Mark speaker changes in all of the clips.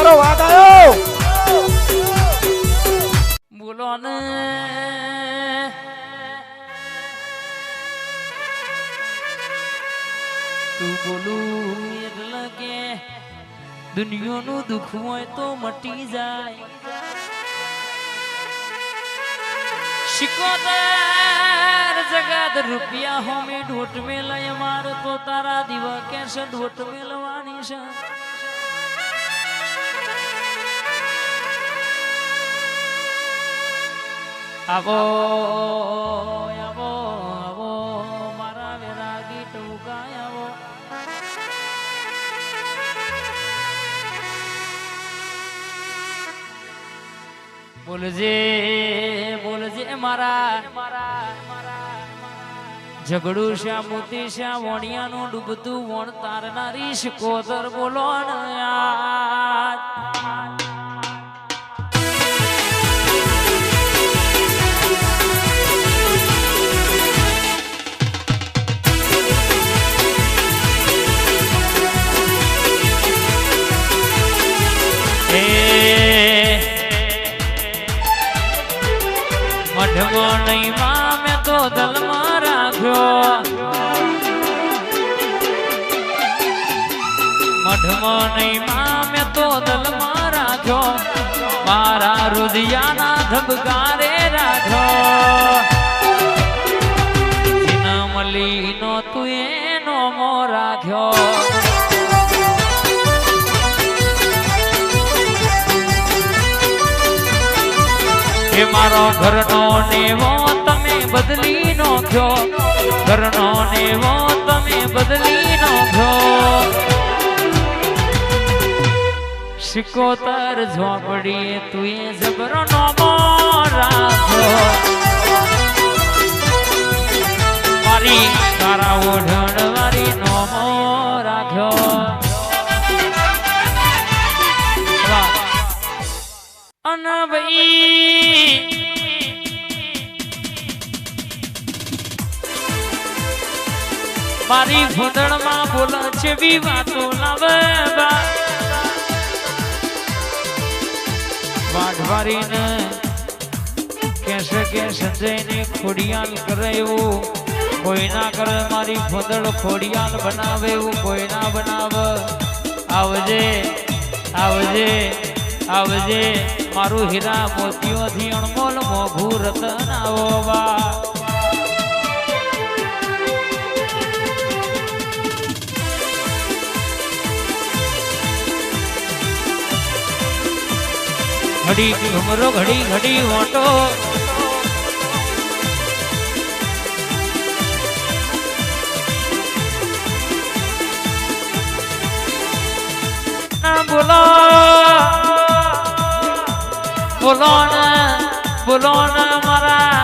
Speaker 1: મારો વાઘ આવ્યો.
Speaker 2: બોલો ને તું બોલું એટલે કે દુનિયાનું દુઃખ હોય તો મટી જાય. શિકોતર જગત રૂપિયા હોમે દોટ મેલાય મારો તો તારા દીવા કેસે દોટ મેલવાની છે. આવો આવો આવો મારા વેરાગી ટૂંકાય આવો. બોલજે બોલજે મારા ઝઘડું શ્યા મોતી શ્યા વણિયાનું ડૂબતું વણ તારનારી શિકોતર બોલો ને યાર. મઢમાં નહીં માં મેં તો દલમાં રાખ્યો. મઢમાં નહીં માં મેં તો દલમાં રાખ્યો. મારા રુદિયાના ધબકારે રાખ્યો. જીના મલીનો તું એનો મો રાખ્યો. મારો ઘરનો નેવો તમે બદલી નોખ્યો. ઘરનો નેવો તમે બદલી નોખ્યો. શિકોતર ઝોપડીએ તું એ જબરો નોમો રાખ્યો. મારી તારા ઓઢણ વાળી નોમો રાખ્યો. અને ભાઈ મારી ભૂંદળમાં બોલ છે બી વાતો લાવે. વાઢવારીને કેસે કે સંજયને ખોડિયાલ કરે એવું કોઈ ના કરે. મારી ભૂંદળ ખોડિયાલ બનાવે એવું કોઈ ના બનાવે. આવજે આવજે આવજે મારું હીરા મોતીઓથી અણમોલ મોઘું રતન આવો બા. ઘડી ઘમરો ઘડી ઘડી ઓટો બોલો બોલો ને મારા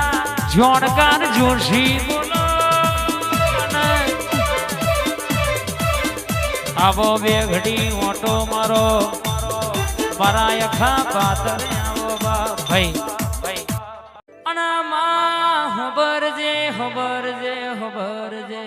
Speaker 2: જોણકાર જોશી બોલો ને. આવો બે ઘડી ઓટો મારો મારા યખા પાતરે આવો બા ભાઈ. અને માં હબરજે હબરજે હબરજે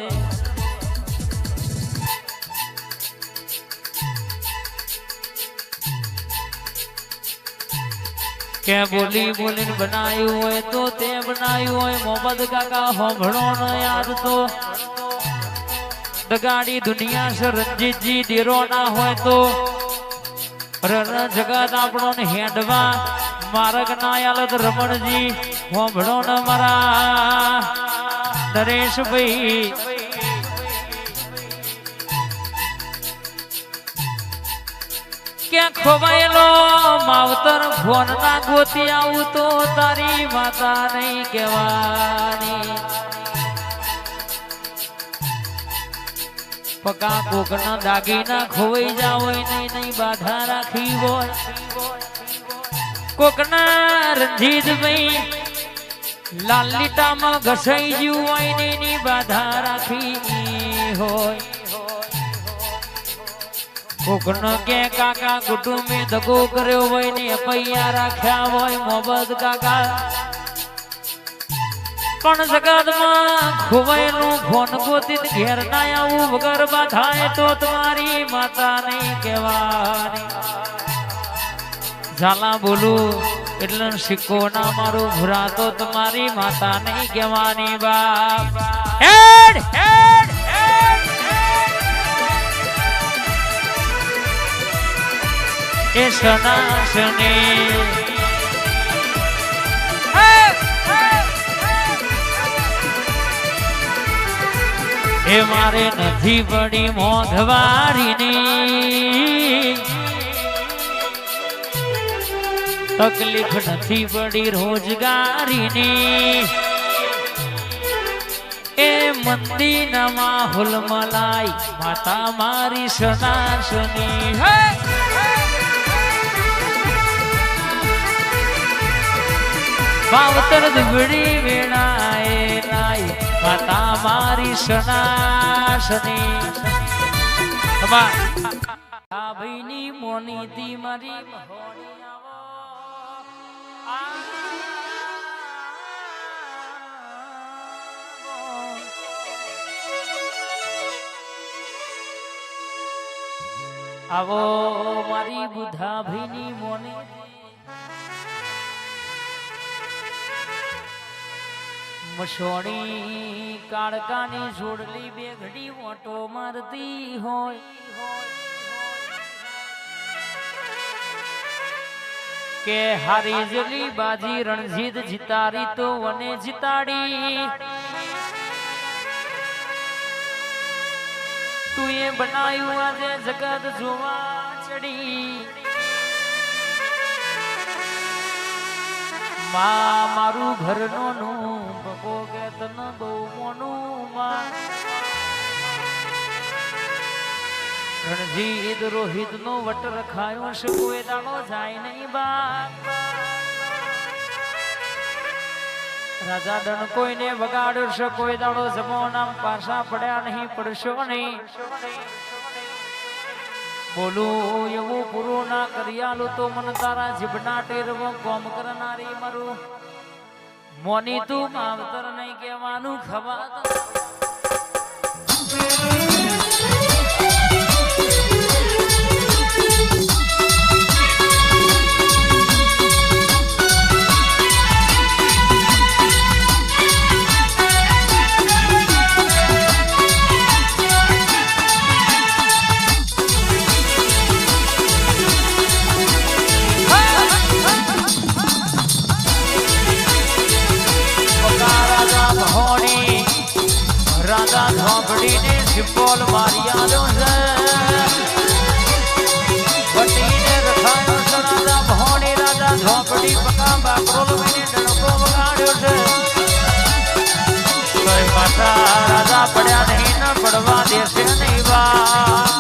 Speaker 2: કે બોલી બોલીને બનાવ્યું હોય તો તે બનાવ્યું હોય. મોહમ્મદ કાકા હોંભળો ન યાદ તો દગાડી દુનિયા છે. રણજીતજી ડેરો ના હોય તો જગત આપણો ને હેડવા માર્ગ ના યાલત રમણજી હોંભળો ન મારા નરેશભાઈ. ક્યાં ખોવાયેલો માવતર ફોન ના ગોતી આવું તો તારી માતા નહીં કહેવાની. પકા કોકના દાગીના ખોવાઈ જા હોય નહીં બાધા રાખી હોય. કોકના રણજીતભાઈ લાલ લીટામાં ઘસાઈ ગયું હોય નહીં બાધા રાખી હોય. કોકનો કે કાકા કુટુંબે દગો કર્યો હોય ને પૈયા રાખ્યા હોય મોહમ્મદ કાકા. પણ જગતમાં ખોવાયેલું ફોન ગોતી ઘેર ના આવું વગર બાધાય તો તમારી માતા નહીં કહેવાની. ઝાલા બોલું એટલે સિક્કો ના મારું ભૂરાતો તમારી માતા નહીં કહેવાની બાપ હેડ હેડ એ સનાસની એ મારે નથી પડી મોંઘવારીની તકલીફ નથી પડી રોજગારીની એ મંદિરમાં હુલમલાઈ માતા મારી સનાસની ભાવતર દુબળી વેણાએ નાઈ માતા મારી સનાસની ભાઈની મોની દી મારી આવો મારી બુધા ભાઈની મોની મસોણી કાળકાની જોડલી બે ઘડી ઓટો મારતી હોય કે હારી જલી બાજી રણજીત જીતારી તો વને જીતાડી તું એ બનાવ્યું આજે જગત જોવા ચડી મારું ઘરનું બકો કે તન બહુ મોનું રણજીત રોહિત નો વટ રખાયો છે કોઈ દાડો જાય નહીં બા રાજા ડન કોઈને વગાડ્યો છે કોઈ દાડો જમો નામ પાછા પડ્યા નહીં પડશો નહીં બોલું એવું પૂરું ના કર્યાલું તો મન તારા જીભના ટેરવો કોમ કરનારી મારું મોની તું માવતર નહીં કહેવાનું ખબર રાજા ઝોપડીને સિમ્પોલ મારિયાનો છે વટીને રખાયો છે રાજા ભોણી રાજા ઝોપડી પકા બાકરોલ મેને ડણકો વગાડ્યો છે તોય પાછા રાજા પડ્યા નહીં ન પડવા દેશે નહીં બા